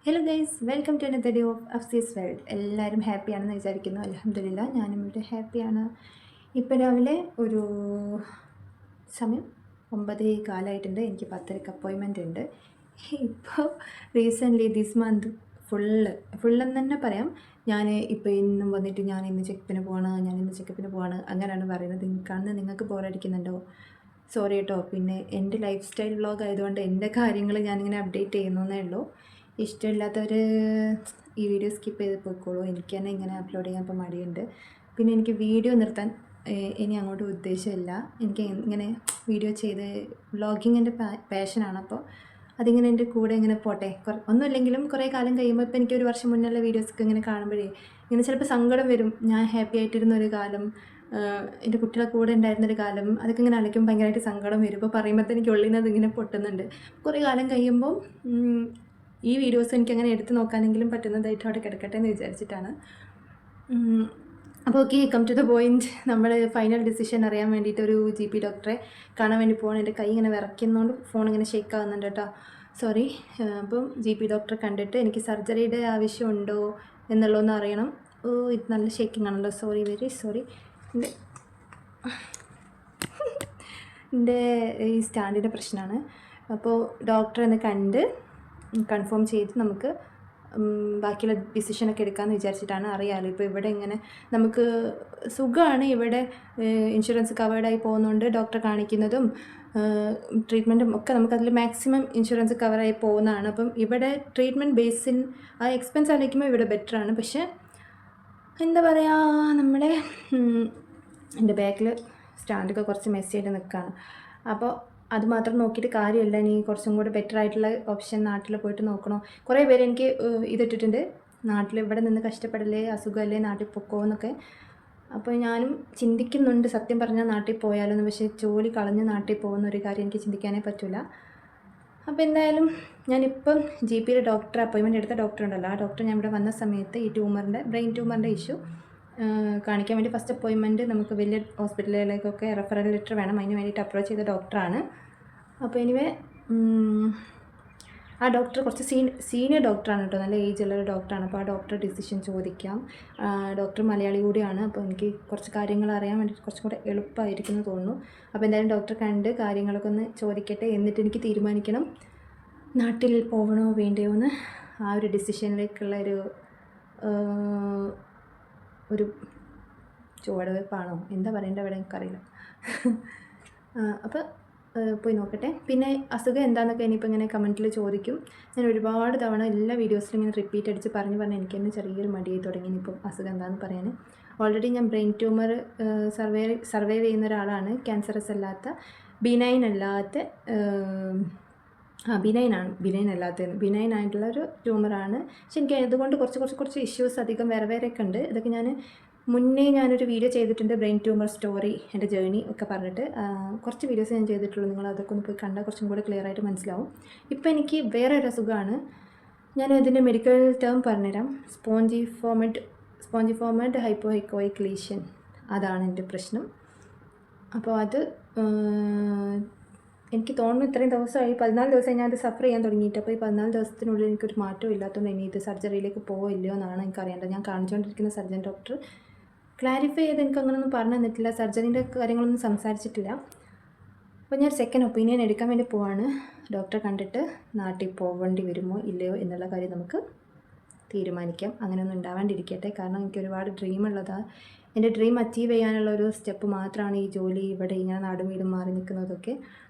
Hello guys, welcome to another day of അഫ്സീസ് world. എല്ലാവരും ഹാപ്പിയാണെന്ന് വിചാരിക്കുന്നു. അൽഹംദുലില്ലാ, ഞാനും ഇവിടെ ഹാപ്പിയാണ്. ഇപ്പോൾ രാവിലെ ഒരു സമയം 9:15 എനിക്ക് 10:00 അപ്പോയിൻമെൻ്റ് ഉണ്ട്. ഇപ്പോൾ റീസെൻ്റ്ലി ദിസ് മന്ത് ഫുള്ളെന്ന് തന്നെ പറയാം. ഞാൻ ഇപ്പോൾ ഇന്നും വന്നിട്ട് ഞാൻ ഇന്ന് ചെക്കപ്പിന് പോവാണ് അങ്ങനെയാണ് പറയുന്നത്. കാണുന്നത് നിങ്ങൾക്ക് ബോറടിക്കുന്നുണ്ടോ? സോറി കേട്ടോ. പിന്നെ എൻ്റെ ലൈഫ് സ്റ്റൈൽ വ്ളോഗ് ആയതുകൊണ്ട് എൻ്റെ കാര്യങ്ങൾ ഞാനിങ്ങനെ അപ്ഡേറ്റ് ചെയ്യുന്നതേ ഉള്ളൂ. ഇഷ്ടമില്ലാത്തവർ ഈ വീഡിയോ സ്കിപ്പ് ചെയ്ത് പോയിക്കോളൂ. എനിക്ക് തന്നെ ഇങ്ങനെ അപ്ലോഡ് ചെയ്യാൻ ഇപ്പോൾ മടിയുണ്ട്. പിന്നെ എനിക്ക് വീഡിയോ നിർത്താൻ ഇനി അങ്ങോട്ട് ഉദ്ദേശമില്ല. എനിക്ക് ഇങ്ങനെ വീഡിയോ ചെയ്ത് വ്ളോഗിങ് എൻ്റെ പാഷനാണ്. അപ്പോൾ അതിങ്ങനെ എൻ്റെ കൂടെ ഇങ്ങനെ പോട്ടെ. ഒന്നുമില്ലെങ്കിലും കുറേ കാലം കഴിയുമ്പോൾ ഇപ്പോൾ എനിക്ക് 1 വർഷം മുന്നുള്ള വീഡിയോസൊക്കെ ഇങ്ങനെ കാണുമ്പോഴേ ഇങ്ങനെ ചിലപ്പോൾ സങ്കടം വരും. ഞാൻ ഹാപ്പി ആയിട്ടിരുന്നൊരു കാലം, എൻ്റെ കുട്ടികളെ കൂടെ ഉണ്ടായിരുന്നൊരു കാലം, അതൊക്കെ ഇങ്ങനെ ആലോചിക്കുമ്പോൾ ഭയങ്കരമായിട്ട് സങ്കടം വരും. ഇപ്പോൾ പറയുമ്പോൾ എനിക്ക് ഉള്ളിൽ നിന്ന് അതിങ്ങനെ പൊട്ടുന്നുണ്ട്. കുറേ കാലം കഴിയുമ്പോൾ ഈ വീഡിയോസ് എനിക്കങ്ങനെ എടുത്ത് നോക്കാനെങ്കിലും പറ്റുന്നതായിട്ട് അവിടെ കിടക്കട്ടെ എന്ന് വിചാരിച്ചിട്ടാണ്. അപ്പോൾ okay, come to the point. നമ്മൾ ഫൈനൽ ഡിസിഷൻ അറിയാൻ വേണ്ടിയിട്ട് ഒരു GP ഡോക്ടറെ കാണാൻ വേണ്ടി പോകണം. എൻ്റെ കൈ ഇങ്ങനെ വിറയ്ക്കുന്നതുകൊണ്ട് ഫോൺ ഇങ്ങനെ ഷേക്ക് ആകുന്നുണ്ട് കേട്ടോ, സോറി. അപ്പം GP ഡോക്ടറെ കണ്ടിട്ട് എനിക്ക് സർജറിയുടെ ആവശ്യമുണ്ടോ എന്നുള്ളതൊന്ന് അറിയണം. ഇത് നല്ല ഷേക്കിംഗ് ആണല്ലോ, സോറി, വെരി സോറി. എൻ്റെ ഈ സ്റ്റാൻഡിൻ്റെ പ്രശ്നമാണ്. അപ്പോൾ ഡോക്ടറെ ഒന്ന് കണ്ട് കൺഫേം ചെയ്ത് നമുക്ക് ബാക്കിയുള്ള ഡിസിഷനൊക്കെ എടുക്കാമെന്ന് വിചാരിച്ചിട്ടാണ്. അറിയാമല്ലോ ഇപ്പോൾ ഇവിടെ ഇങ്ങനെ നമുക്ക് സുഖമാണ്. ഇവിടെ ഇൻഷുറൻസ് കവേർഡായി പോകുന്നുണ്ട്. ഡോക്ടറെ കാണിക്കുന്നതും ട്രീറ്റ്മെൻറ്റും ഒക്കെ നമുക്കതിൽ മാക്സിമം ഇൻഷുറൻസ് കവറായി പോകുന്നതാണ്. അപ്പം ഇവിടെ ട്രീറ്റ്മെൻറ്റ് ബേസിൻ ആ എക്സ്പെൻസ് ആലോചിക്കുമ്പോൾ ഇവിടെ ബെറ്ററാണ്. പക്ഷേ എന്താ പറയുക, നമ്മുടെ എൻ്റെ ബാക്കിൽ സ്റ്റാൻഡൊക്കെ കുറച്ച് മെസ്സിയായിട്ട് നിൽക്കുകയാണ്. അപ്പോൾ അത് മാത്രം നോക്കിയിട്ട് കാര്യമില്ല. ഇനി കുറച്ചും കൂടി ബെറ്റർ ആയിട്ടുള്ള ഓപ്ഷൻ നാട്ടിൽ പോയിട്ട് നോക്കണോ. കുറേ പേര് എനിക്ക് ഇതിട്ടിട്ടുണ്ട്, നാട്ടിൽ ഇവിടെ നിന്ന് കഷ്ടപ്പെടല്ലേ, അസുഖമല്ലേ, നാട്ടിൽ പൊക്കോ എന്നൊക്കെ. അപ്പോൾ ഞാനും ചിന്തിക്കുന്നുണ്ട് സത്യം പറഞ്ഞാൽ നാട്ടിൽ പോയാലൊന്നും. പക്ഷേ ജോലി കളഞ്ഞ് നാട്ടിൽ പോകുന്ന ഒരു കാര്യം എനിക്ക് ചിന്തിക്കാനേ പറ്റില്ല. അപ്പോൾ എന്തായാലും ഞാനിപ്പം GPയുടെ ഡോക്ടർ അപ്പോയിൻമെൻറ്റ് എടുത്ത ഡോക്ടർ ഉണ്ടല്ലോ, ആ ഡോക്ടർ ഞാൻ ഇവിടെ വന്ന സമയത്ത് ഈ ബ്രെയിൻ ട്യൂമറിൻ്റെ ഇഷ്യൂ കാണിക്കാൻ വേണ്ടി ഫസ്റ്റ് അപ്പോയിൻമെൻറ്റ് നമുക്ക് വലിയ ഹോസ്പിറ്റലുകളിലേക്കൊക്കെ റെഫറൽ ലെറ്റർ വേണം. അതിന് വേണ്ടിയിട്ട് അപ്രോച്ച് ചെയ്ത ഡോക്ടറാണ്. അപ്പോൾ എനിവേ ആ ഡോക്ടർ കുറച്ച് സീനിയർ ഡോക്ടറാണ് കേട്ടോ, നല്ല ഏജുള്ളൊരു ഡോക്ടറാണ്. അപ്പോൾ ആ ഡോക്ടർ ഡിസിഷൻ ചോദിക്കാം. ഡോക്ടർ മലയാളി കൂടിയാണ്. അപ്പോൾ എനിക്ക് കുറച്ച് കാര്യങ്ങൾ അറിയാൻ വേണ്ടിയിട്ട് കുറച്ചും കൂടെ എളുപ്പമായിരിക്കും എന്ന് തോന്നുന്നു. അപ്പോൾ എന്തായാലും ഡോക്ടറെ കണ്ട് കാര്യങ്ങളൊക്കെ ഒന്ന് ചോദിക്കട്ടെ, എന്നിട്ട് എനിക്ക് തീരുമാനിക്കണം നാട്ടിൽ പോകണോ വേണ്ടയോ എന്ന്. ആ ഒരു ഡിസിഷനിലേക്കുള്ള ഒരു ചുവടുവയ്പ്പാണോ എന്താ പറയേണ്ടത് അവിടെ എനിക്കറിയില്ല. അപ്പോൾ പോയി നോക്കട്ടെ. പിന്നെ അസുഖം എന്താണെന്നൊക്കെ ഇനിയിപ്പോൾ ഇങ്ങനെ കമൻറ്റിൽ ചോദിക്കും. ഞാൻ ഒരുപാട് തവണ എല്ലാ വീഡിയോസിലും ഇങ്ങനെ റിപ്പീറ്റ് അടിച്ച് പറഞ്ഞ് എനിക്ക് തന്നെ ചെറിയൊരു മടിയായി തുടങ്ങി ഇനിയിപ്പം അസുഖം എന്താണെന്ന് പറയാൻ. ഓൾറെഡി ഞാൻ ബ്രെയിൻ ട്യൂമർ സർവൈവ് ചെയ്യുന്ന ഒരാളാണ്. ക്യാൻസറസ് അല്ലാത്ത, ബിനൈൻ ആയിട്ടുള്ളൊരു ട്യൂമറാണ്. പക്ഷെ എനിക്ക് അതുകൊണ്ട് കുറച്ച് ഇഷ്യൂസ് അധികം വേറെ ഒക്കെ ഉണ്ട്. ഇതൊക്കെ മുന്നേ ഞാനൊരു വീഡിയോ ചെയ്തിട്ടുണ്ട്, ബ്രെയിൻ ട്യൂമർ സ്റ്റോറി, എൻ്റെ ജേർണി ഒക്കെ പറഞ്ഞിട്ട്. കുറച്ച് വീഡിയോസ് ഞാൻ ചെയ്തിട്ടുള്ളൂ. നിങ്ങൾ അതൊക്കെ ഒന്ന് പോയി കണ്ടാൽ കുറച്ചും കൂടെ ക്ലിയർ ആയിട്ട് മനസ്സിലാവും. ഇപ്പോൾ എനിക്ക് വേറെ ഒരു അസുഖമാണ്. ഞാൻ ഇതിൻ്റെ മെഡിക്കൽ ടേം പറഞ്ഞുതരാം. സ്പോഞ്ചിഫോമഡ് ഹൈപ്പോഎക്കോയിക് ലീഷൻ, അതാണ് എൻ്റെ പ്രശ്നം. അപ്പോൾ അത് എനിക്ക് തോന്നുന്നു ഇത്രയും ദിവസമായി, 14 ദിവസമായി ഞാനത് സഫർ ചെയ്യാൻ തുടങ്ങിയിട്ട്. അപ്പോൾ ഈ 14 ദിവസത്തിനുള്ളിൽ എനിക്കൊരു മാറ്റവും ഇല്ലാത്തതുകൊണ്ട് ഇനി ഇത് സർജറിയിലേക്ക് പോവില്ലയോ എന്നാണ് എനിക്കറിയേണ്ടത്. ഞാൻ കാണിച്ചുകൊണ്ടിരിക്കുന്ന സർജൻ ഡോക്ടർ ക്ലാരിഫൈ ചെയ്ത് എനിക്ക് അങ്ങനെയൊന്നും പറഞ്ഞു തന്നിട്ടില്ല, സർജറിൻ്റെ കാര്യങ്ങളൊന്നും സംസാരിച്ചിട്ടില്ല. അപ്പോൾ ഞാൻ സെക്കൻഡ് ഒപ്പീനിയൻ എടുക്കാൻ വേണ്ടി പോവാണ്. ഡോക്ടറെ കണ്ടിട്ട് നാട്ടിൽ പോകേണ്ടി വരുമോ ഇല്ലയോ എന്നുള്ള കാര്യം നമുക്ക് തീരുമാനിക്കാം. അങ്ങനെയൊന്നും ഉണ്ടാവാണ്ടിരിക്കട്ടെ. കാരണം എനിക്ക് ഒരുപാട് ഡ്രീം ഉള്ളതാണ്. എൻ്റെ ഡ്രീം അച്ചീവ് ചെയ്യാനുള്ളൊരു സ്റ്റെപ്പ് മാത്രമാണ് ഈ ജോലി, ഇവിടെ ഇങ്ങനെ നാടും വീടും മാറി നിൽക്കുന്നതൊക്കെ.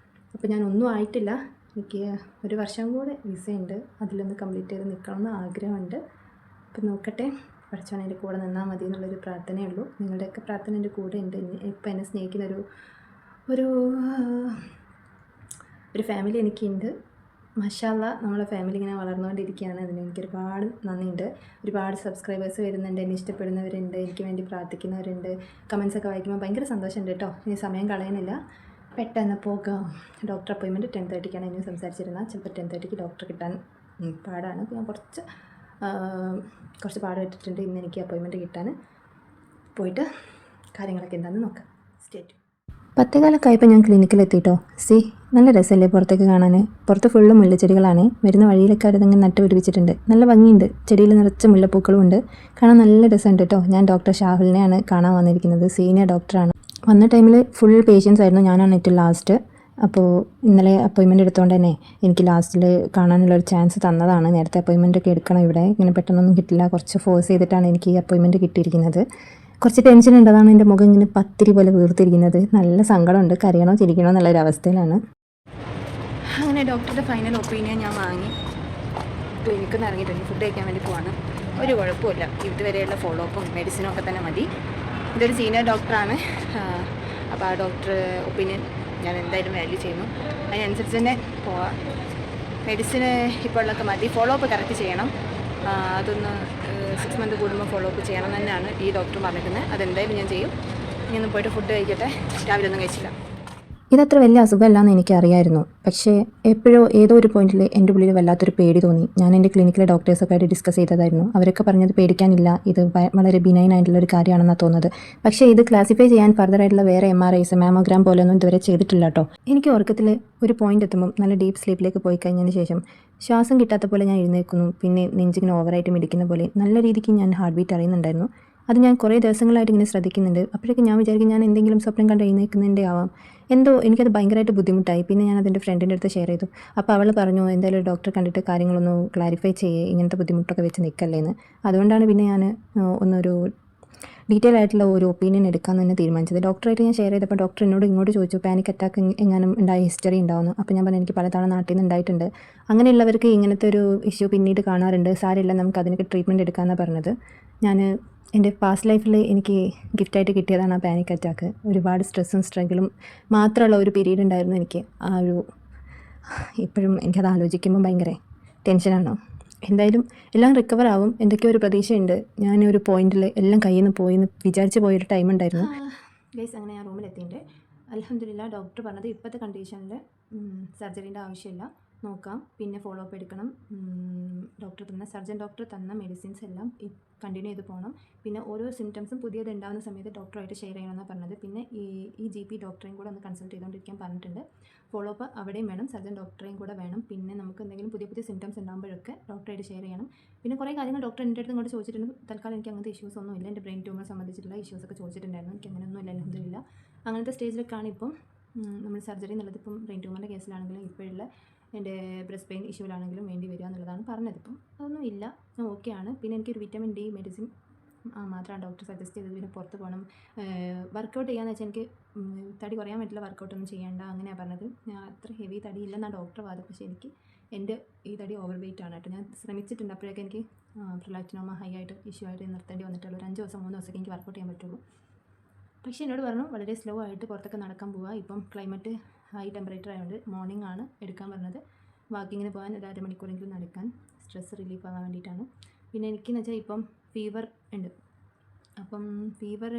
അപ്പോൾ ഞാനൊന്നും ആയിട്ടില്ല. എനിക്ക് 1 വർഷം കൂടെ വിസയുണ്ട്, അതിലൊന്ന് കംപ്ലീറ്റ് ചെയ്ത് നിൽക്കണമെന്ന് ആഗ്രഹമുണ്ട്. അപ്പോൾ നോക്കട്ടെ, പഠിച്ചോനെ എൻ്റെ കൂടെ നിന്നാൽ മതി എന്നുള്ളൊരു പ്രാർത്ഥനയേ ഉള്ളൂ. നിങ്ങളുടെയൊക്കെ പ്രാർത്ഥന എൻ്റെ കൂടെ ഉണ്ട്. ഇപ്പോൾ എന്നെ സ്നേഹിക്കുന്ന ഒരു ഫാമിലി എനിക്കുണ്ട്. മാഷാ അല്ലാഹ്, നമ്മളെ ഫാമിലി ഇങ്ങനെ വളർന്നുകൊണ്ടിരിക്കുകയാണ്. അതിന് എനിക്ക് ഒരുപാട് നന്ദിയുണ്ട്. ഒരുപാട് സബ്സ്ക്രൈബേഴ്സ് വരുന്നുണ്ട്, എന്നെ ഇഷ്ടപ്പെടുന്നവരുണ്ട്, എനിക്ക് വേണ്ടി പ്രാർത്ഥിക്കുന്നവരുണ്ട്. കമൻസൊക്കെ വായിക്കുമ്പോൾ ഭയങ്കര സന്തോഷമുണ്ട് കേട്ടോ. ഇനി സമയം കളയുന്നില്ല, പെട്ടെന്ന് പോകാം. ഡോക്ടർ അപ്പോയിൻമെൻറ്റ് 10:30ക്കാണ് ഇനി സംസാരിച്ചിരുന്നത്. ചിലപ്പോൾ 10:30ക്ക് ഡോക്ടറെ കിട്ടാൻ പാടാണ്. അപ്പോൾ ഞാൻ കുറച്ച് പാടുപെട്ടിട്ടുണ്ട് ഇന്ന് എനിക്ക് അപ്പോയിൻമെൻറ്റ് കിട്ടാൻ. പോയിട്ട് കാര്യങ്ങളൊക്കെ എന്താണെന്ന് നോക്കാം. Stay tune. 10:15 ആയപ്പോൾ ഞാൻ ക്ലിനിക്കിലെത്തിയിട്ടോ. നല്ല രസമല്ലേ പുറത്തേക്ക് കാണാൻ. പുറത്ത് ഫുള്ള് മുല്ലച്ചെടികളാണ്. വരുന്ന വഴിയിലൊക്കെ അവരതങ്ങനെ നട്ട് പിടിപ്പിച്ചിട്ടുണ്ട്. നല്ല ഭംഗിയുണ്ട്. ചെടിയിൽ നിറച്ച മുല്ലപ്പൂക്കളും ഉണ്ട്. കാണാൻ നല്ല രസമുണ്ട് കേട്ടോ. ഞാൻ ഡോക്ടർ ഷാഹുലിനെയാണ് കാണാൻ വന്നിരിക്കുന്നത്. സീനിയർ ഡോക്ടറാണ്. വന്ന ടൈമിൽ ഫുൾ പേഷ്യൻസ് ആയിരുന്നു. ഞാനാണ് ഏറ്റവും ലാസ്റ്റ്. അപ്പോൾ ഇന്നലെ അപ്പോയിൻമെൻറ്റ് എടുത്തുകൊണ്ട് തന്നെ എനിക്ക് ലാസ്റ്റിൽ കാണാനുള്ളൊരു ചാൻസ് തന്നതാണ്. നേരത്തെ അപ്പോയിൻമെൻ്റ് ഒക്കെ എടുക്കണം ഇവിടെ. ഇങ്ങനെ പെട്ടെന്നൊന്നും കിട്ടില്ല. കുറച്ച് ഫോഴ്സ് ചെയ്തിട്ടാണ് എനിക്ക് ഈ അപ്പോയിൻമെൻറ്റ് കിട്ടിയിരിക്കുന്നത്. കുറച്ച് ടെൻഷൻ ഉണ്ട്. അതാണ് എൻ്റെ മുഖം ഇങ്ങനെ പത്തിരി പോലെ വീർത്തിരിക്കുന്നത്. നല്ല സങ്കടമുണ്ട്. കരയണോ ചിരിക്കണോ എന്നുള്ളൊരു അവസ്ഥയിലാണ്. അങ്ങനെ ഡോക്ടറുടെ ഫൈനൽ ഒപ്പീനിയൻ ഞാൻ വാങ്ങി ക്ലിനിക്കിൽ നിന്ന് ഇറങ്ങിയിട്ടുണ്ട്. ഫുഡ് കഴിക്കാൻ വേണ്ടി പോവാണ്. ഒരു കുഴപ്പമില്ല. ഇതുവരെയുള്ള ഫോളോ അപ്പും മെഡിസിനും ഒക്കെ തന്നെ മതി. ഇതൊരു സീനിയർ ഡോക്ടറാണ്. അപ്പോൾ ആ ഡോക്ടർ ഒപ്പീനിയൻ ഞാൻ എന്തായാലും വാല്യൂ ചെയ്യുന്നു. അതിനനുസരിച്ച് തന്നെ പോവാം. മെഡിസിന് ഇപ്പോൾ ഉള്ളതൊക്കെ മതി. ഫോളോ അപ്പ് കറക്റ്റ് ചെയ്യണം. അതൊന്ന് 6 മന്ത് കൂടുമ്പോൾ ഫോളോ അപ്പ് ചെയ്യണം തന്നെയാണ് ഈ ഡോക്ടർ പറഞ്ഞിരിക്കുന്നത്. അതെന്തായാലും ഞാൻ ചെയ്യും. ഇനി ഒന്ന് പോയിട്ട് ഫുഡ് കഴിക്കട്ടെ. രാവിലെ ഒന്നും കഴിച്ചില്ല. ഇതത്ര വലിയ അസുഖമല്ലാന്ന് എനിക്കറിയായിരുന്നു. പക്ഷേ എപ്പോഴോ ഏതോ ഒരു പോയിന്റിൽ എൻ്റെ ഉള്ളിൽ വല്ലാത്തൊരു പേടി തോന്നി. ഞാൻ എൻ്റെ ക്ലിനിക്കിലെ ഡോക്ടേഴ്സൊക്കെ ആയിട്ട് ഡിസ്കസ് ചെയ്തതായിരുന്നു. അവരൊക്കെ പറഞ്ഞത് പേടിക്കാനില്ല, ഇത് വളരെ ബിനൈൻ ആയിട്ടുള്ളൊരു കാര്യമാണെന്നാണ് തോന്നുന്നത്. പക്ഷേ ഇത് ക്ലാസിഫൈ ചെയ്യാൻ ഫർദറായിട്ടുള്ള വേറെ MRIs, മാമോഗ്രാം പോലെയൊന്നും ഇതുവരെ ചെയ്തിട്ടില്ല കേട്ടോ. എനിക്ക് ഉറക്കത്തിൽ ഒരു പോയിന്റ് എത്തുമ്പം നല്ല ഡീപ്പ് സ്ലീപ്പിലേക്ക് പോയി കഴിഞ്ഞതിന് ശേഷം ശ്വാസം കിട്ടാത്ത പോലെ ഞാൻ എഴുന്നേൽക്കുന്നു. പിന്നെ നെഞ്ചിങ്ങനെ ഓവറായിട്ട് മിടിക്കുന്ന പോലെ നല്ല രീതിക്ക് ഞാൻ ഹാർട്ട് ബീറ്റ് അറിയുന്നുണ്ടായിരുന്നു. അത് ഞാൻ കുറേ ദിവസങ്ങളായിട്ട് ഇങ്ങനെ ശ്രദ്ധിക്കുന്നുണ്ട്. അപ്പോഴേക്കും ഞാൻ വിചാരിക്കും ഞാൻ എന്തെങ്കിലും സ്വപ്നം കണ്ട് എഴുന്നേൽക്കുന്നതിൻ്റെ ആവാം. എന്തോ എനിക്കത് ഭയങ്കരമായിട്ട് ബുദ്ധിമുട്ടായി. പിന്നെ ഞാനത് എൻ്റെ ഫ്രണ്ടിൻ്റെ അടുത്ത് ഷെയർ ചെയ്തു. അപ്പോൾ അവൾ പറഞ്ഞു എന്തായാലും ഒരു ഡോക്ടറെ കണ്ടിട്ട് കാര്യങ്ങളൊന്ന് ക്ലാരിഫൈ ചെയ്യേ, ഇങ്ങനത്തെ ബുദ്ധിമുട്ടൊക്കെ വെച്ച് നിൽക്കല്ലേന്ന്. അതുകൊണ്ടാണ് പിന്നെ ഞാൻ ഒന്നൊരു ഡീറ്റെയിൽ ആയിട്ടുള്ള ഒരു ഒപ്പീനിയൻ എടുക്കാമെന്ന് തന്നെ തീരുമാനിച്ചത്. ഡോക്ടറായിട്ട് ഞാൻ ഷെയർ ചെയ്തപ്പോൾ ഡോക്ടർ എന്നോട് ഇങ്ങോട്ട് ചോദിച്ചു പാനിക് അറ്റാക്ക് എങ്ങാനും ഉണ്ടായ ഹിസ്റ്ററി ഉണ്ടാവുന്നു. അപ്പോൾ ഞാൻ പറഞ്ഞു എനിക്ക് പലതവണ നാട്ടിൽ നിന്ന് ഉണ്ടായിട്ടുണ്ട്. അങ്ങനെയുള്ളവർക്ക് ഇങ്ങനത്തെ ഒരു ഇഷ്യൂ പിന്നീട് കാണാറുണ്ട്. സാരമില്ല, നമുക്ക് അതിനൊക്കെ ട്രീറ്റ്മെൻറ്റ് എടുക്കാമെന്നാണ് പറഞ്ഞത്. ഞാൻ എൻ്റെ പാസ്റ്റ് ലൈഫിൽ എനിക്ക് ഗിഫ്റ്റായിട്ട് കിട്ടിയതാണ് ആ പാനിക് അറ്റാക്ക്. ഒരുപാട് സ്ട്രെസ്സും സ്ട്രഗിളും മാത്രമുള്ള ഒരു പീരീഡ് ഉണ്ടായിരുന്നു എനിക്ക്. ഇപ്പോഴും എനിക്കത് ആലോചിക്കുമ്പോൾ ഭയങ്കര ടെൻഷനാണ്. എന്തായാലും എല്ലാം റിക്കവർ ആവും, എന്തൊക്കെയോ ഒരു പ്രതീക്ഷയുണ്ട്. ഞാനൊരു പോയിന്റിൽ എല്ലാം കയ്യിൽ നിന്ന് പോയി എന്ന് വിചാരിച്ച് പോയൊരു ടൈം ഉണ്ടായിരുന്നു. ഗൈസ്, അങ്ങനെ ഞാൻ റൂമിലെത്തിയിട്ടുണ്ട്. അൽഹംദുലില്ലാ, ഡോക്ടർ പറഞ്ഞത് ഇപ്പോഴത്തെ കണ്ടീഷനിൽ സർജറീൻ്റെ ആവശ്യമില്ല, നോക്കാം, പിന്നെ ഫോളോ അപ്പ് എടുക്കണം. സർജൻ ഡോക്ടർ തന്ന മെഡിസിൻസ് എല്ലാം കണ്ടിന്യൂ ചെയ്ത് പോകണം. പിന്നെ ഓരോ സിംറ്റംസും പുതിയത് ഉണ്ടാകുന്ന സമയത്ത് ഡോക്ടറായിട്ട് ഷെയർ ചെയ്യണമെന്നാണ് പറഞ്ഞത്. പിന്നെ ഈ GP ഡോക്ടറെയും കൂടെ ഒന്ന് കൺസൾട്ട് ചെയ്തുകൊണ്ടിരിക്കാൻ പറഞ്ഞിട്ടുണ്ട്. ഫോളോ അപ്പ് അവിടെയും വേണം, സർജൻ ഡോക്ടറെയും കൂടെ വേണം. പിന്നെ നമുക്ക് എന്തെങ്കിലും പുതിയ സിംറ്റംസ് ഉണ്ടാകുമ്പോഴൊക്കെ ഡോക്ടറായിട്ട് ഷെയർ ചെയ്യണം. പിന്നെ കുറേ കാര്യങ്ങൾ ഡോക്ടർ എൻ്റെ അടുത്ത് ഇങ്ങോട്ട് ചോദിച്ചിട്ടുണ്ട്. തൽക്കാലം എനിക്ക് അങ്ങനത്തെ ഇഷ്യൂസ് ഒന്നും ഇല്ല. എൻ്റെ ബ്രെയിൻ ട്യൂമർ സംബന്ധിച്ചിട്ടുള്ള ഇഷ്യൂസൊക്കെ ചോദിച്ചിട്ടുണ്ടായിരുന്നു. എനിക്ക് അങ്ങനെയൊന്നും ഇല്ല, അൽഹംദുലില്ലാ. അങ്ങനത്തെ സ്റ്റേജിലൊക്കെയാണ് ഇപ്പം നമ്മൾ സർജറി എന്നുള്ളത്. ഇപ്പം ബ്രെയിൻ ട്യൂമറിൻ്റെ കേസിലാണെങ്കിലും ഇപ്പോഴുള്ള എൻ്റെ ബ്രസ്റ്റ് പെയിൻ ഇഷ്യൂവിലാണെങ്കിലും വേണ്ടി വരിക എന്നുള്ളതാണ് പറഞ്ഞത്. ഇപ്പം അതൊന്നും ഇല്ല, ഞാൻ ഓക്കെയാണ്. പിന്നെ എനിക്കൊരു വിറ്റമിൻ D മെഡിസിൻ മാത്രമാണ് ഡോക്ടർ സജസ്റ്റ് ചെയ്തത്. പിന്നെ പുറത്ത് പോകണം, വർക്കൗട്ട് ചെയ്യാന്ന് വെച്ചാൽ എനിക്ക് തടി കുറയാൻ പറ്റില്ല, വർക്കൗട്ടൊന്നും ചെയ്യേണ്ട അങ്ങനെയാണ് പറഞ്ഞത്. ഞാൻ അത്ര ഹെവി തടി ഇല്ലെന്നാണ് ഡോക്ടർ വാദം. പക്ഷേ എനിക്ക് എൻ്റെ ഈ തടി ഓവർ വെയിറ്റ് ആണ് കേട്ടോ. ഞാൻ ശ്രമിച്ചിട്ടുണ്ട്, അപ്പോഴേക്കും എനിക്ക് പ്രൊലാക്റ്റിനോമ ഹൈ ആയിട്ട് ഇഷ്യൂ ആയിട്ട് നിർത്തേണ്ടി വന്നിട്ടുള്ളൂ. ഒരു 5 ദിവസം 3 ദിവസമൊക്കെ എനിക്ക് വർക്കൗട്ട് ചെയ്യാൻ പറ്റുള്ളൂ. പക്ഷേ എന്നോട് പറഞ്ഞു വളരെ സ്ലോ ആയിട്ട് പുറത്തൊക്കെ നടക്കാൻ പോവുക. ഇപ്പം ക്ലൈമറ്റ് ഹൈ ടെമ്പറേച്ചർ ആയതുകൊണ്ട് മോർണിംഗ് ആണ് എടുക്കാൻ പറഞ്ഞത്. വാക്കിങ്ങിന് പോകാൻ ഒരു അരമണിക്കൂറെങ്കിലും നടക്കാൻ, സ്ട്രെസ് റിലീഫ് ആവാൻ വേണ്ടിയിട്ടാണ്. പിന്നെ എനിക്കെന്ന് വെച്ചാൽ ഇപ്പം ഫീവർ ഉണ്ട്. അപ്പം ഫീവർ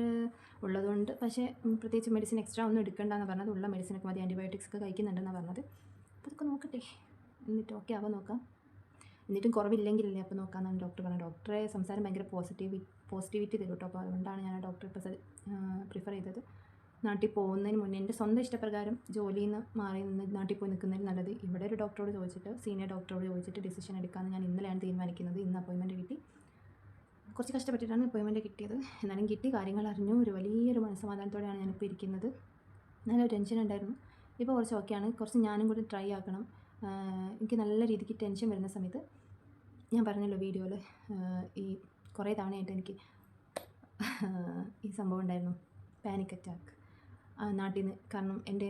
ഉള്ളതുകൊണ്ട് പക്ഷേ പ്രത്യേകിച്ച് മെഡിസിൻ എക്സ്ട്രാ ഒന്നും എടുക്കേണ്ടെന്നാണ് പറഞ്ഞത്. ഉള്ള മെഡിസിനൊക്കെ മതി, ആൻറ്റിബയോട്ടിക്സ് ഒക്കെ കഴിക്കുന്നുണ്ടെന്നാണ് പറഞ്ഞത്. അപ്പോൾ അതൊക്കെ നോക്കട്ടെ, എന്നിട്ട് ഓക്കെ ആവാൻ നോക്കാം. എന്നിട്ടും കുറവില്ലെങ്കിലല്ലേ അപ്പോൾ നോക്കാമെന്നാണ് ഡോക്ടർ പറഞ്ഞത്. ഡോക്ടറെ സംസാരം ഭയങ്കര പോസിറ്റിവിറ്റി തരും കേട്ടോ. അപ്പോൾ അതുകൊണ്ടാണ് ഞാൻ ആ ഡോക്ടറെ ഇപ്പോൾ പ്രിഫർ ചെയ്തത്. നാട്ടിൽ പോകുന്നതിന് മുന്നേ എൻ്റെ സ്വന്തം ഇഷ്ടപ്രകാരം ജോലിയിൽ നിന്ന് മാറി നിന്ന് നാട്ടിൽ പോയി നിൽക്കുന്നതിന് നല്ലത് ഇവിടെ ഒരു ഡോക്ടറോട് ചോദിച്ചിട്ട്, സീനിയർ ഡോക്ടറോട് ചോദിച്ചിട്ട് ഡിസിഷൻ എടുക്കാമെന്ന് ഞാൻ ഇന്നലെയാണ് തീരുമാനിക്കുന്നത്. ഇന്ന് അപ്പോയിൻമെൻറ്റ് കിട്ടി. കുറച്ച് കഷ്ടപ്പെട്ടിട്ടാണ് അപ്പോയിൻമെൻറ്റ് കിട്ടിയത്. എന്നാലും കിട്ടി, കാര്യങ്ങൾ അറിഞ്ഞു. ഒരു വലിയൊരു മനസ്സമാധാനത്തോടെയാണ് ഞാനിപ്പോൾ ഇരിക്കുന്നത്. നല്ലൊരു ടെൻഷൻ ഉണ്ടായിരുന്നു. ഇപ്പോൾ കുറച്ച് ഓക്കെയാണ്. കുറച്ച് ഞാനും കൂടി ട്രൈ ആക്കണം. എനിക്ക് നല്ല രീതിക്ക് ടെൻഷൻ വരുന്ന സമയത്ത് ഞാൻ പറഞ്ഞല്ലോ വീഡിയോയിൽ, ഈ കുറേ തവണയായിട്ട് എനിക്ക് ഈ സംഭവം ഉണ്ടായിരുന്നു, പാനിക് അറ്റാക്ക്. നാട്ടിൽ നിന്ന്, കാരണം എൻ്റെ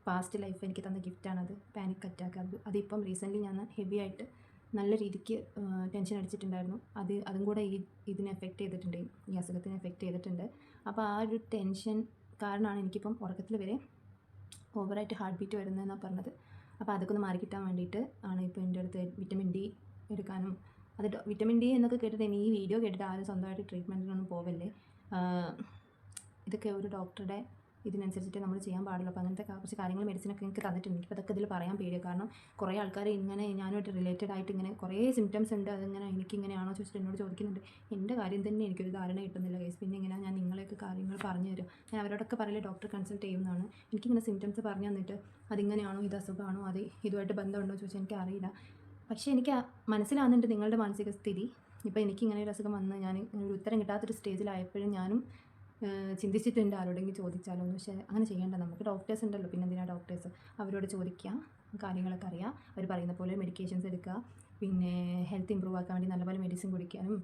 പാസ്റ്റ് ലൈഫ് എനിക്ക് തന്ന ഗിഫ്റ്റാണത്, പാനിക് അറ്റാക്ക്. അതിപ്പം റീസെൻ്റ്ലി ഞാൻ ഹെവി ആയിട്ട് നല്ല രീതിക്ക് ടെൻഷൻ അടിച്ചിട്ടുണ്ടായിരുന്നു. അതും കൂടെ ഇതിനെ എഫക്റ്റ് ചെയ്തിട്ടുണ്ട്, ഈ അസുഖത്തിനെ എഫക്റ്റ് ചെയ്തിട്ടുണ്ട്. അപ്പോൾ ആ ഒരു ടെൻഷൻ കാരണമാണ് എനിക്കിപ്പം ഉറക്കത്തിൽ വരെ ഓവറായിട്ട് ഹാർട്ട് ബീറ്റ് വരുന്നതെന്നാണ് പറഞ്ഞത്. അപ്പോൾ അതൊക്കെ ഒന്ന് മാറിക്കിട്ടാൻ വേണ്ടിയിട്ട് ആണ് ഇപ്പോൾ എൻ്റെ അടുത്ത് വിറ്റമിൻ D എടുക്കാനും. അത് വിറ്റമിൻ D എന്നൊക്കെ കേട്ടിട്ട് ഈ വീഡിയോ കേട്ടിട്ട് ആരും സ്വന്തമായിട്ട് ട്രീറ്റ്മെൻറ്റിനൊന്നും പോവല്ലേ. ഇതൊക്കെ ഒരു ഡോക്ടറുടെ ഇതിനനുസരിച്ചിട്ട് നമ്മൾ ചെയ്യാൻ പാടുള്ളൂ. അപ്പോൾ അങ്ങനത്തെ കുറച്ച് കാര്യങ്ങൾ മെഡിസിനൊക്കെ എനിക്ക് തന്നിട്ടുണ്ട്. എനിക്കിപ്പോൾ അതൊക്കെ ഇതിൽ പറയാൻ പേടിയാണ്. കാരണം കുറേ ആൾക്കാർ ഇങ്ങനെ ഞാനുമായിട്ട് റിലേറ്റഡ് ആയിട്ട് ഇങ്ങനെ കുറേ സിംറ്റംസ് ഉണ്ട്, അതിങ്ങനെ എനിക്കിങ്ങനെയാണോ ചോദിച്ചിട്ട് എന്നോട് ചോദിക്കുന്നുണ്ട്. എൻ്റെ കാര്യം തന്നെ എനിക്കൊരു ധാരണ കിട്ടുന്നില്ല ഗൈസ്. പിന്നെ ഇങ്ങനെ ഞാൻ നിങ്ങളെയൊക്കെ കാര്യങ്ങൾ പറഞ്ഞു തരും. ഞാൻ അവരോടൊക്കെ പറയില്ല ഡോക്ടർ കൺസൾട്ട് ചെയ്യുന്നതാണ്. എനിക്കിങ്ങനെ സിംറ്റംസ് പറഞ്ഞു തന്നിട്ട് അതിങ്ങനെയാണോ, ഇത് അസുഖമാണോ, അത് ഇതുമായിട്ട് ബന്ധമുണ്ടോ ചോദിച്ചാൽ എനിക്കറിയില്ല. പക്ഷേ എനിക്ക് മനസ്സിലാകുന്നുണ്ട് നിങ്ങളുടെ മാനസിക സ്ഥിതി. ഇപ്പോൾ എനിക്കിങ്ങനെ ഒരു അസുഖം വന്ന് ഞാൻ ഒരു ഉത്തരം കിട്ടാത്തൊരു സ്റ്റേജിലായപ്പോഴും ഞാനും ചിന്തിച്ചിട്ടുണ്ട് ആരോടെങ്കിലും ചോദിച്ചാലോ എന്ന്. പക്ഷേ അങ്ങനെ ചെയ്യേണ്ട, നമുക്ക് ഡോക്ടേഴ്സ് ഉണ്ടല്ലോ, പിന്നെ എന്തിനാണ് ഡോക്ടേഴ്സ്, അവരോട് ചോദിക്കുക, കാര്യങ്ങളൊക്കെ അറിയാം. അവർ പറയുന്ന പോലെ മെഡിക്കേഷൻസ് എടുക്കുക, പിന്നെ ഹെൽത്ത് ഇമ്പ്രൂവ് ആക്കാൻ വേണ്ടി നല്ലപോലെ മെഡിസിൻ കുടിക്കാനും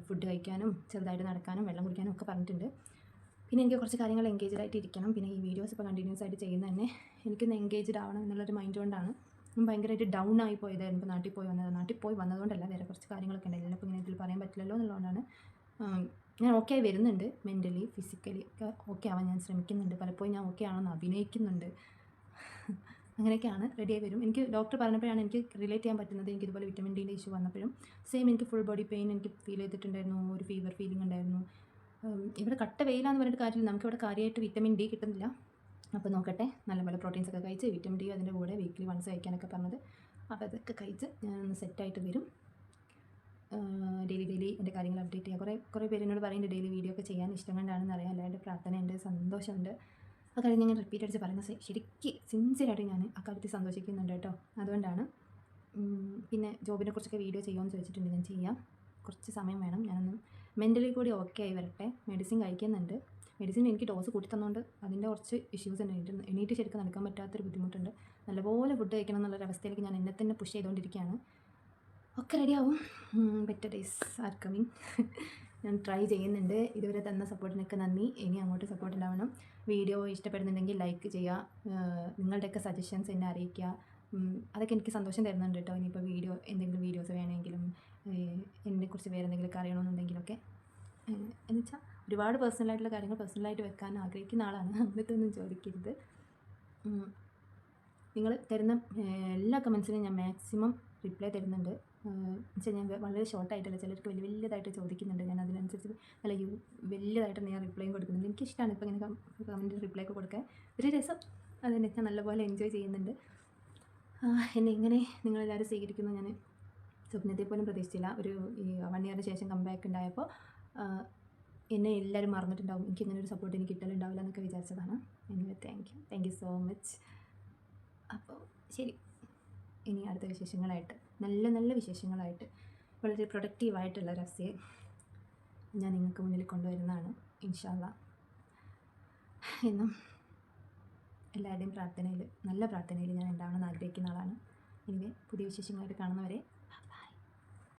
ഫുഡ് കഴിക്കാനും ചെറുതായിട്ട് നടക്കാനും വെള്ളം കുടിക്കാനും ഒക്കെ പറഞ്ഞിട്ടുണ്ട്. പിന്നെ എനിക്ക് കുറച്ച് കാര്യങ്ങൾ എൻഗേജ്ഡ് ആയിട്ട് ഇരിക്കണം. പിന്നെ ഈ വീഡിയോസ് ഇപ്പോൾ കണ്ടിന്യൂസ് ആയിട്ട് ചെയ്യുന്ന തന്നെ എനിക്കൊന്ന് എൻഗേജ്ഡ് ആവണം എന്നുള്ളൊരു മൈൻഡ് കൊണ്ടാണ്. ഭയങ്കരമായിട്ട് ഡൗൺ ആയി പോയതായിരുന്നു. ഇപ്പോൾ നാട്ടിൽ പോയി വന്നത്, നാട്ടിൽ പോയി വന്നതുകൊണ്ടല്ല, വേറെ കുറച്ച് കാര്യങ്ങളൊക്കെ ഉണ്ടായിരുന്നു. അപ്പോൾ ഇങ്ങനെ ഇതിൽ പറയാൻ പറ്റില്ലല്ലോ എന്നുള്ളതുകൊണ്ടാണ്. ഞാൻ ഓക്കെ ആയി വരുന്നുണ്ട്, മെൻ്റലി ഫിസിക്കലി ഒക്കെ ഓക്കെ ആവാൻ ഞാൻ ശ്രമിക്കുന്നുണ്ട്. പലപ്പോഴും ഞാൻ ഓക്കെ ആണെന്ന് അഭിനയിക്കുന്നുണ്ട്. അങ്ങനെയൊക്കെയാണ്, റെഡിയായി വരും. എനിക്ക് ഡോക്ടർ പറഞ്ഞപ്പോഴാണ് എനിക്ക് റിലേറ്റ് ചെയ്യാൻ പറ്റുന്നത്. എനിക്കിതുപോലെ വിറ്റമിൻ ഡിൻ്റെ ഇഷ്യൂ വന്നപ്പോഴും സെയിം എനിക്ക് ഫുൾ ബോഡി പെയിൻ എനിക്ക് ഫീൽ ചെയ്തിട്ടുണ്ടായിരുന്നു, ഒരു ഫീവർ ഫീലിംഗ് ഉണ്ടായിരുന്നു. ഇവിടെ കട്ട വെയിലാന്ന് പറഞ്ഞിട്ട് കാര്യമില്ല, നമുക്കിവിടെ കാര്യമായിട്ട് വിറ്റമിൻ ഡി കിട്ടുന്നില്ല. അപ്പോൾ നോക്കട്ടെ, നല്ലപോലെ പ്രോട്ടീൻസൊക്കെ കഴിച്ച് വിറ്റമിൻ ഡി അതിൻ്റെ കൂടെ വീക്ക്ലി വൺസ് കഴിക്കാനൊക്കെ പറഞ്ഞത്. അപ്പോൾ അതൊക്കെ കഴിച്ച് ഞാനൊന്ന് സെറ്റായിട്ട് വരും. ഡെയിലി എൻ്റെ കാര്യങ്ങൾ അപ്ഡേറ്റ് ചെയ്യുക. കുറേ പേര് എന്നോട് പറയുന്നുണ്ട് ഡെയിലി വീഡിയോ ഒക്കെ ചെയ്യാൻ ഇഷ്ടം കൊണ്ടാണെന്ന് അറിയാം. എല്ലാവരുടെ പ്രാർത്ഥനയുണ്ട്, സന്തോഷമുണ്ട്. ആ കാര്യം ഞാൻ റിപ്പീറ്റ് അടിച്ച് പറയുന്നത് ശരിക്കും സിൻസിയറായിട്ട് ഞാൻ ആ കാര്യത്തിൽ സന്തോഷിക്കുന്നുണ്ട് കേട്ടോ. അതുകൊണ്ടാണ്. പിന്നെ ജോബിനെ കുറിച്ചൊക്കെ വീഡിയോ ചെയ്യുമെന്ന് ചോദിച്ചിട്ടുണ്ട്, ഞാൻ ചെയ്യാം. കുറച്ച് സമയം വേണം, ഞാനൊന്ന് മെൻ്റലി കൂടി ഓക്കെ ആയി വരട്ടെ. മെഡിസിൻ കഴിക്കുന്നുണ്ട്. മെഡിസിൻ എനിക്ക് ഡോസ് കൂട്ടി തന്നുകൊണ്ട് അതിൻ്റെ കുറച്ച് ഇഷ്യൂസ് ഉണ്ട്. എണീറ്റ് ശരിക്കും നടക്കാൻ പറ്റാത്തൊരു ബുദ്ധിമുട്ടുണ്ട്. നല്ലപോലെ ഫുഡ് കഴിക്കണം എന്നുള്ളൊരവസ്ഥയിലേക്ക് ഞാൻ എന്നെ തന്നെ പുഷ് ചെയ്തുകൊണ്ടിരിക്കുകയാണ്. ഒക്കെ റെഡിയാവും. Better days are coming. ഞാൻ ട്രൈ ചെയ്യുന്നുണ്ട്. ഇതുവരെ തന്ന സപ്പോർട്ടിനൊക്കെ നന്ദി. ഇനി അങ്ങോട്ട് സപ്പോർട്ട് ഉണ്ടാവണം. വീഡിയോ ഇഷ്ടപ്പെടുന്നുണ്ടെങ്കിൽ ലൈക്ക് ചെയ്യുക, നിങ്ങളുടെയൊക്കെ സജഷൻസ് എന്നെ അറിയിക്കുക. അതൊക്കെ എനിക്ക് സന്തോഷം തരുന്നുണ്ട് കേട്ടോ. ഇനിയിപ്പോൾ എന്തെങ്കിലും വീഡിയോസ് വേണമെങ്കിലും എന്നെക്കുറിച്ച് വേറെ എന്തെങ്കിലുമൊക്കെ അറിയണമെന്നുണ്ടെങ്കിലൊക്കെ, എന്നുവെച്ചാൽ ഒരുപാട് പേഴ്സണലായിട്ടുള്ള കാര്യങ്ങൾ പേഴ്സണലായിട്ട് വെക്കാൻ ആഗ്രഹിക്കുന്ന ആളാണ്. അങ്ങനത്തെ ഒന്നും ചോദിക്കരുത്. നിങ്ങൾ തരുന്ന എല്ലാ കമൻസിനും ഞാൻ മാക്സിമം റിപ്ലൈ തരുന്നുണ്ട്. എന്നുവെച്ചാൽ ഞാൻ വളരെ ഷോർട്ടായിട്ടല്ല, ചിലർക്ക് വലിയതായിട്ട് ചോദിക്കുന്നുണ്ട്. ഞാൻ അതിനനുസരിച്ച് നല്ല വലിയതായിട്ട് ഞാൻ റിപ്ലൈയും കൊടുക്കുന്നുണ്ട്. എനിക്കിഷ്ടമാണ് ഇപ്പോൾ ഇങ്ങനെ കമൻറ്റ് റിപ്ലൈ ഒക്കെ കൊടുക്കാൻ, ഒരു രസം. അതിനെ ഞാൻ നല്ലപോലെ എൻജോയ് ചെയ്യുന്നുണ്ട്. എന്നെ ഇങ്ങനെ നിങ്ങളെല്ലാവരും സ്വീകരിക്കുന്നു ഞാൻ സ്വപ്നത്തെ പോലും പ്രതീക്ഷിച്ചില്ല. ഒരു 1 ഇയറിന് ശേഷം കംബാക്ക് ഉണ്ടായപ്പോൾ എന്നെ എല്ലാവരും മറന്നിട്ടുണ്ടാവും, എനിക്കിങ്ങനെ ഒരു സപ്പോർട്ട് എനിക്ക് കിട്ടലുണ്ടാവില്ല എന്നൊക്കെ വിചാരിച്ചതാണ്. Anyway thank you so much. അപ്പോൾ ശരി, ഇനി അടുത്ത വിശേഷങ്ങളായിട്ട്, നല്ല വിശേഷങ്ങളായിട്ട്, വളരെ പ്രൊഡക്റ്റീവായിട്ടുള്ള രഹസ്യം ഞാൻ നിങ്ങൾക്ക് മുന്നിൽ കൊണ്ടുവരുന്നതാണ് ഇൻഷാ അല്ലാഹ്. എന്നും എല്ലാവരുടെയും പ്രാർത്ഥനയിൽ, നല്ല പ്രാർത്ഥനയിൽ ഞാൻ ഉണ്ടാവണമെന്ന് ആഗ്രഹിക്കുന്ന ആളാണ്. എനിവേ പുതിയ വിശേഷങ്ങളായിട്ട് കാണുന്നവരെ